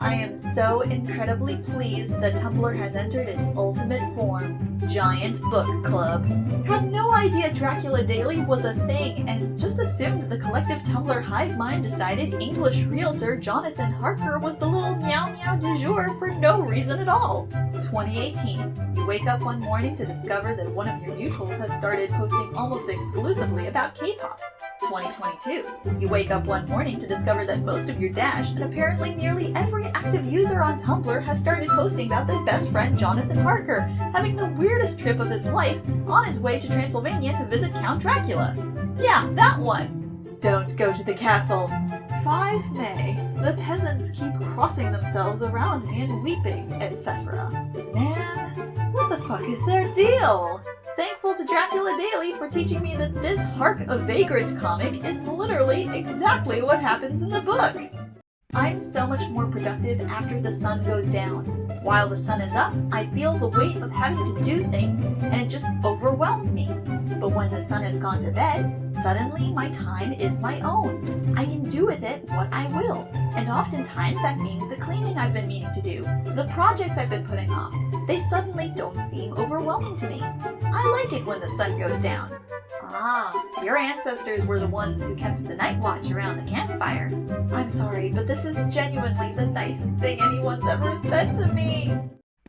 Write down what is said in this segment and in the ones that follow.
I am so incredibly pleased that Tumblr has entered its ultimate form, Giant Book Club. Had no idea Dracula Daily was a thing and just assumed the collective Tumblr hive mind decided English realtor Jonathan Harker was the little meow meow du jour for no reason at all. 2018. You wake up one morning to discover that one of your mutuals has started posting almost exclusively about K-pop. 2022. You wake up one morning to discover that most of your Dash and apparently nearly every active user on Tumblr has started posting about their best friend Jonathan Harker having the weirdest trip of his life on his way to Transylvania to visit Count Dracula. Yeah, that one. Don't go to the castle. 5 May. The peasants keep crossing themselves around me and weeping, etc. Man, what the fuck is their deal? Thankful to Dracula Daily for teaching me that this Hark a Vagrant comic is literally exactly what happens in the book. I'm so much more productive after the sun goes down. While the sun is up, I feel the weight of having to do things and it just overwhelms me. But when the sun has gone to bed, suddenly my time is my own. I can do with it what I will. And oftentimes that means the cleaning I've been meaning to do, the projects I've been putting off, they suddenly don't seem overwhelming to me. I like it when the sun goes down. Ah, your ancestors were the ones who kept the night watch around the campfire. I'm sorry, but this is genuinely the nicest thing anyone's ever said to me.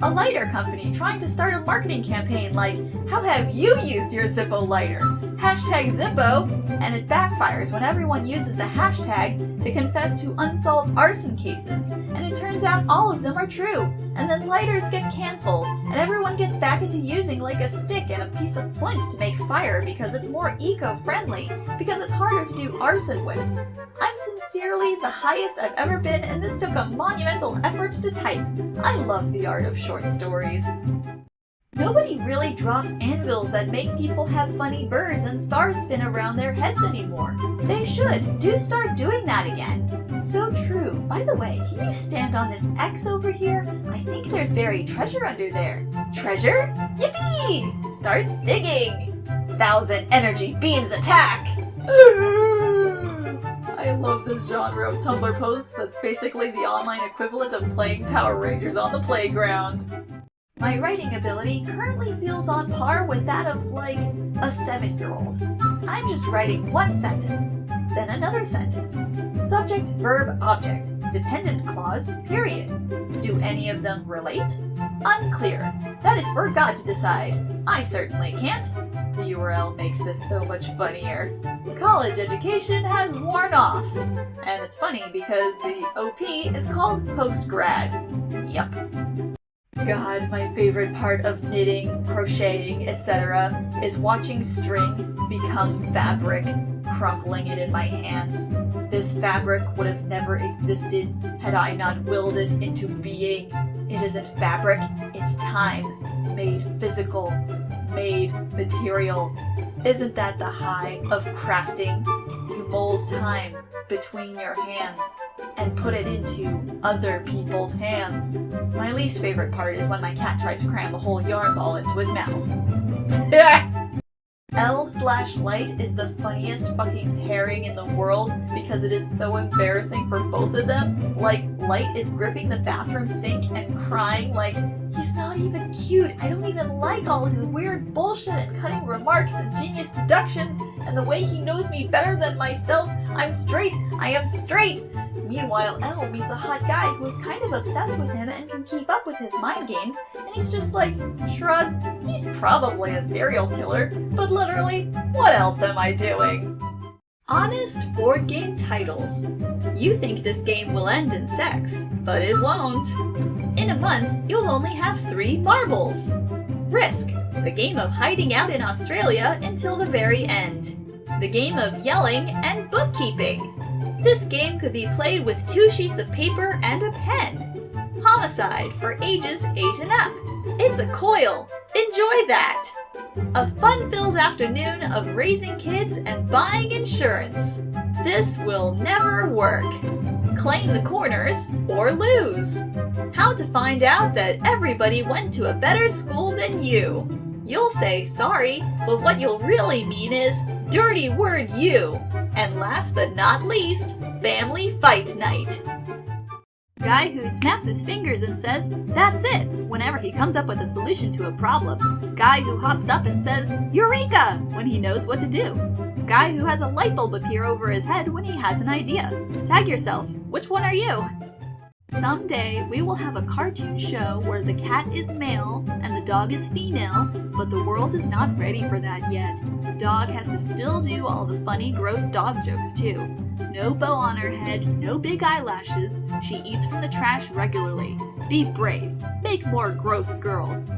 A lighter company trying to start a marketing campaign like, how have you used your Zippo lighter? Hashtag Zippo, and it backfires when everyone uses the hashtag to confess to unsolved arson cases, and it turns out all of them are true, and then lighters get cancelled, and everyone gets back into using like a stick and a piece of flint to make fire because it's more eco-friendly, because it's harder to do arson with. I'm sincerely the highest I've ever been, and this took a monumental effort to type. I love the art of short stories. Nobody really drops anvils that make people have funny birds and stars spin around their heads anymore. They should. Do start doing that again. So true. By the way, can you stand on this X over here? I think there's buried treasure under there. Treasure? Yippee! Starts digging! 1,000 energy beams attack! I love this genre of Tumblr posts that's basically the online equivalent of playing Power Rangers on the playground. My writing ability currently feels on par with that of, like, a 7-year-old. I'm just writing one sentence, then another sentence. Subject, verb, object, dependent clause, period. Do any of them relate? Unclear. That is for God to decide. I certainly can't. The URL makes this so much funnier. College education has worn off. And it's funny because the OP is called postgrad. Yup. God, my favorite part of knitting, crocheting, etc. is watching string become fabric, crumpling it in my hands. This fabric would have never existed had I not willed it into being. It isn't fabric, it's time, made physical, made material. Isn't that the high of crafting? You mold time between your hands and put it into other people's hands. My least favorite part is when my cat tries to cram the whole yarn ball into his mouth. L/Light is the funniest fucking pairing in the world because it is so embarrassing for both of them. Like, Light is gripping the bathroom sink and crying like, he's not even cute, I don't even like all his weird bullshit and cutting remarks and genius deductions, and the way he knows me better than myself, I'm straight, I am straight! Meanwhile, L meets a hot guy who is kind of obsessed with him and can keep up with his mind games, and he's just like, shrug, he's probably a serial killer, but literally, what else am I doing? Honest board game titles. You think this game will end in sex, but it won't. In a month, you'll only have 3 marbles. Risk, the game of hiding out in Australia until the very end. The game of yelling and bookkeeping. This game could be played with 2 sheets of paper and a pen. Homicide for ages 8 and up. It's a coil. Enjoy that. A fun-filled afternoon of raising kids and buying insurance. This will never work. Claim the corners or lose. How to find out that everybody went to a better school than you. You'll say sorry, but what you'll really mean is dirty word you. And last but not least, family fight night. Guy who snaps his fingers and says, "That's it," whenever he comes up with a solution to a problem. Guy who hops up and says, "Eureka," when he knows what to do. Guy who has a light bulb appear over his head when he has an idea. Tag yourself. Which one are you? Someday, we will have a cartoon show where the cat is male and the dog is female, but the world is not ready for that yet. Dog has to still do all the funny, gross dog jokes too. No bow on her head, no big eyelashes. She eats from the trash regularly. Be brave. Make more gross girls.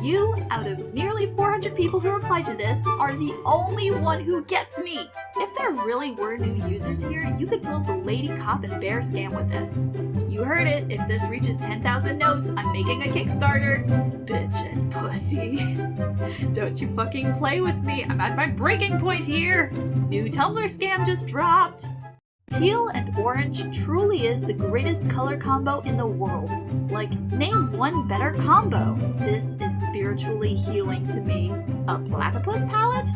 You, out of nearly 400 people who replied to this, are the only one who gets me! If there really were new users here, you could build the lady cop and bear scam with this. You heard it, if this reaches 10,000 notes, I'm making a Kickstarter. Bitch and pussy. Don't you fucking play with me, I'm at my breaking point here! New Tumblr scam just dropped! Teal and orange truly is the greatest color combo in the world. Like, name one better combo. This is spiritually healing to me. A platypus palette?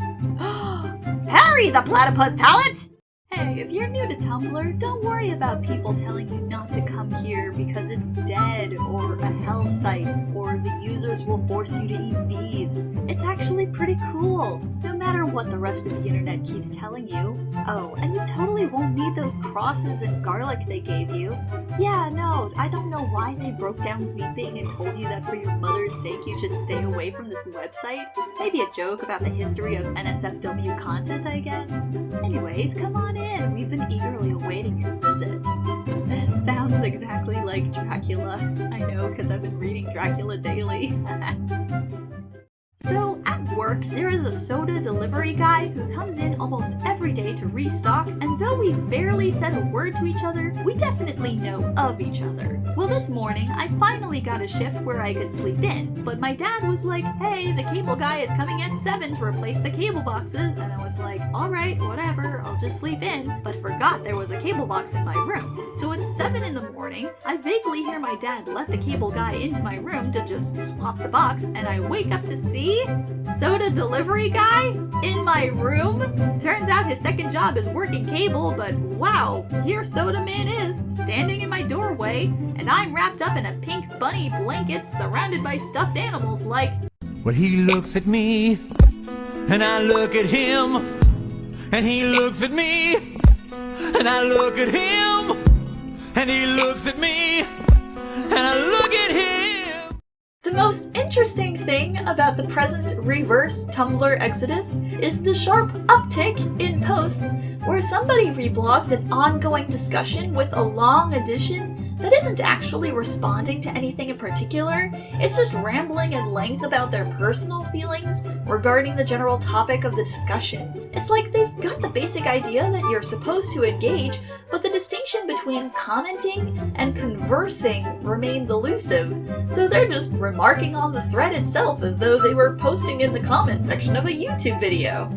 Harry the platypus palette! Hey, if you're new to Tumblr, don't worry about people telling you not to come here because it's dead, or a hell site, or the users will force you to eat bees. It's actually pretty cool, no matter what the rest of the internet keeps telling you. Oh, and you totally won't need those crosses and garlic they gave you. Yeah, no, I don't know why they broke down weeping and told you that for your mother's sake you should stay away from this website. Maybe a joke about the history of NSFW content, I guess. Anyways, come on in, we've been eagerly awaiting your visit. This sounds exactly like Dracula. I know, because I've been reading Dracula daily. So, at work, there is a soda delivery guy who comes in almost every day to restock, and though we've barely said a word to each other, we definitely know of each other. Well, this morning, I finally got a shift where I could sleep in, but my dad was like, "Hey, the cable guy is coming at 7 to replace the cable boxes," and I was like, "Alright, whatever, I'll just sleep in," but forgot there was a cable box in my room. So at 7 in the morning, I vaguely hear my dad let the cable guy into my room to just swap the box, and I wake up to see soda delivery guy in my room? Turns out his second job is working cable, but wow, here Soda Man is, standing in my doorway, and I'm wrapped up in a pink bunny blanket surrounded by stuffed animals like... Well, he looks at me, and I look at him, and he looks at me, and I look at him, and he looks at me, and I look at him. The most interesting thing about the present reverse Tumblr exodus is the sharp uptick in posts where somebody reblogs an ongoing discussion with a long addition that isn't actually responding to anything in particular. It's just rambling at length about their personal feelings regarding the general topic of the discussion. It's like they've got the basic idea that you're supposed to engage, but the distinction between commenting and conversing remains elusive. So they're just remarking on the thread itself as though they were posting in the comments section of a YouTube video.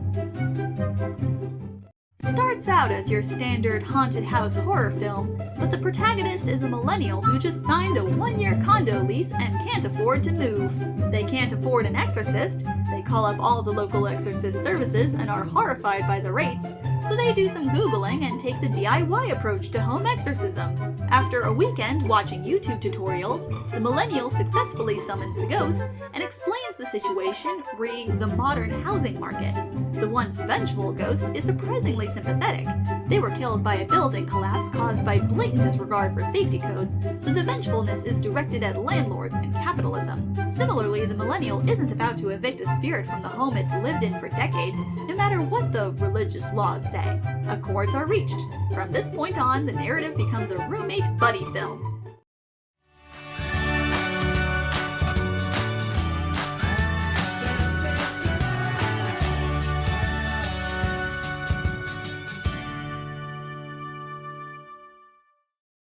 Starts out as your standard haunted house horror film, but the protagonist is a millennial who just signed a 1-year condo lease and can't afford to move. They can't afford an exorcist, they call up all the local exorcist services and are horrified by the rates, so they do some Googling and take the DIY approach to home exorcism. After a weekend watching YouTube tutorials, the millennial successfully summons the ghost and explains the situation re the modern housing market. The once vengeful ghost is surprisingly sympathetic. They were killed by a building collapse caused by blatant disregard for safety codes, so the vengefulness is directed at landlords and capitalism. Similarly, the millennial isn't about to evict a spirit from the home it's lived in for decades, no matter what the religious laws say. Accords are reached. From this point on, the narrative becomes a roommate buddy film.